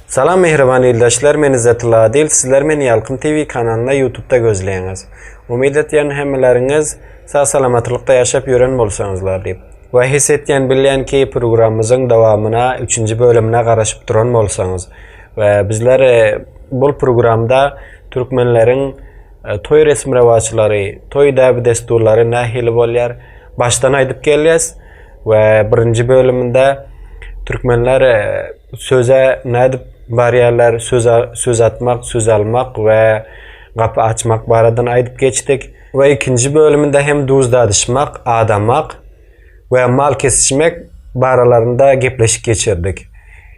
Salam mehriban ildaşlar, men İzzatilla Adil. Sizler meni Ýalkym TV kanalına YouTube'da gözleýäňiz. Umid etýän hemmeleриňiz sag-salamatlikda ýaşap ýören bolsaňyzlar diýip. We his etýän bilýänki programmyzyň dowamyna 3-nji bölümine garaşyp duran bolsaňyz. We bizler bu programda Türkmenleriň toy resmi rewaçlary, toy däbi desturlary nähili bolýar, başdan aýdyp gelýäs. We birinji bölüminde Türkmenler söze nädip barýarlar, söz atmak, söz almak we gapy açmak baradan aýdyp geçdik. We ikinji bölüminde hem duzdadyşmak, adamak we mal kesişmek baralarında gepleşik geçirdik.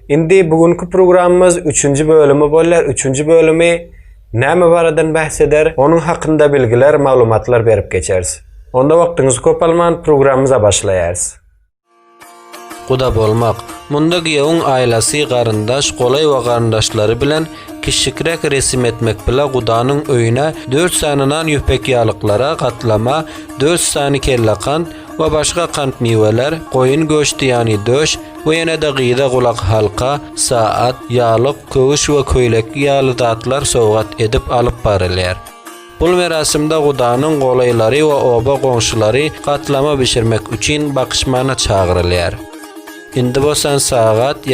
Indi bugünkü programımız 3-nji bölümi bolýar. 3-nji bölümi näme baradan bahseder? Onun hakynda bilgiler, maglumatlar berip geçeriz. Onda wagtyňyzy köp alman programımyza başlaýarys. Guda bolmak. Munda giýewiň aýlasy, garyndaş, golay we garyndaşlary bilen kişikrek resim etmek bilen gudanyň öýüne 4 sanynan ýüpek ýalyklara gatlama, 4 sany kelle kant we başga kant miweler, goýun göçdi ýani döş we ýene-de gyýda gulak halka, saat, ýalyk, köwüş we köýlek ýaly zatlar sowgat edip alyp barylýar. Bul merasimde gudanyň golaylary we oba goňşulary gatlama bişirmek üçin bakışmana çagyrylýar. Indi bosan saat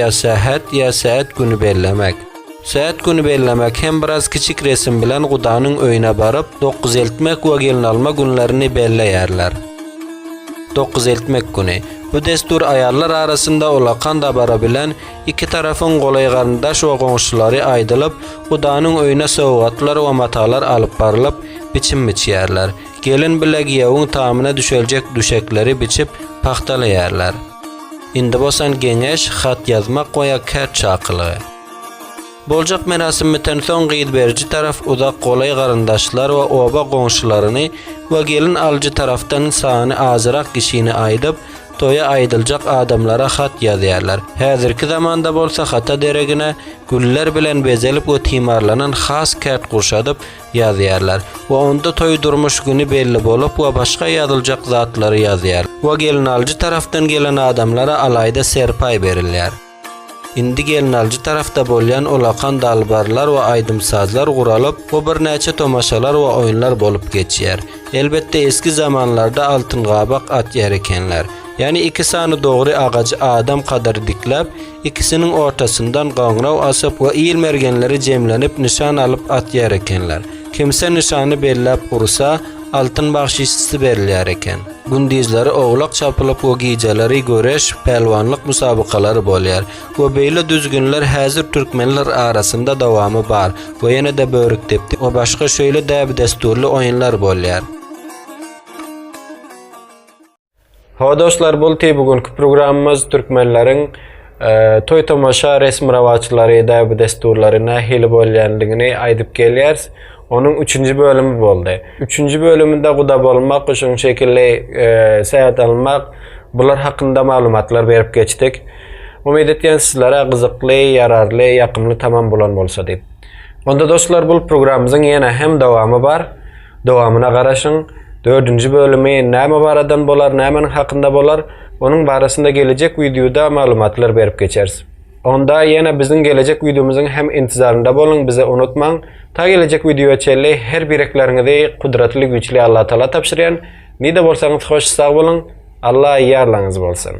ya saat günü bellemek. Saat günü bellemek hem biraz kiçik resim bilen gudanyň öýüne baryp 9 eltmek we gelin alma günlerini belleýärler. 9 eltmek günü. Bu destur ayarlar arasında olakan da bara bilen iki tarafın golay garyndaş we goňşulary aýdylyp, gudanyň öýüne sowgatlar we matalar alyp barylyp biçim biçýärler. Gelin bilen giýewiň tamyna düşeljek düşekleri biçip paxtalaýarlar. Indi bosan geňeş, hat yazmak we kart çakyly. Boljak merasimden soň gyýdy berji taraf uzak golay garyndaşlar we oba goňşularyny we gelin aljy tarafdan sany azyrak kişini aýdyp, toya aýdyljak adamlara hat ýazýarlar. Häzirki zamanda bolsa hata deregine güller bilen bezelip we timarlanan has kart gurşadyp ýazýarlar. We onda toy durmuş güni belli bolup we başga ýazyljak zatlary ýazýar. We gelin aljy tarafdan gelen adamlara alaýda serpay berilýär. Indi gelin aljy tarafta bolýan olakan dalbarlar we aýdymsazlar guralyp, we bir näçe tomaşalar we oýunlar bolup geçýär. Elbetde eski zamanlarda altyn gabak atýar ekenler. Yani iki sany dogry agacı adam kadar diklep, ikisinin ortasından gaňraw asyp we ýyl mergenleri jemlenip nişan alyp atýar ekenler. Kimse nişany bellep ursa, altyn bahşişisi berilýär eken. Gündizleri oglak çapylyp we gijeleri göreş, pelwanlyk musabakalary bolýar. We beýle düzgünler häzir türkmenler arasynda dowamy bar we ýene-de börük tepdi we başga şöyle däbi desturly oýunlar bolýar. Hawa dostlar, bul bugünkü programımız Türkmenleriň toy tomaşa resmi rewaçlary däbi desturlary nähili bolýanlygyny aýdyp gelýäris. Onun 3-nji bölümi boldy. 3-nji bölüminde guda bolmak, şoň şekilde seýat almak, bular hakynda maglumatlar berip geçdik. Umid etýän sizlere gyzykly, ýararly, ýakymly tamam bolan bolsa diýip. Onda dostlar, bu programımyzyň ýene hem dowamy bar. Dowamyna garaşyň. 4-nji bölümi näme baradan bolar, nämenin hakynda bolar, onun barasynda gelecek videoda maglumatlar berip geçeriz. Onda ýene biziň gelecek videomyzyň hem intizarynda bolun, bize unutmaň. Ta gelecek video çelli her birekleriňizi kudratly güçli Allah Taala tapşyrýan. Nide bolsaňyz hoş sag bolun. Allah ýarlaňyz bolsun.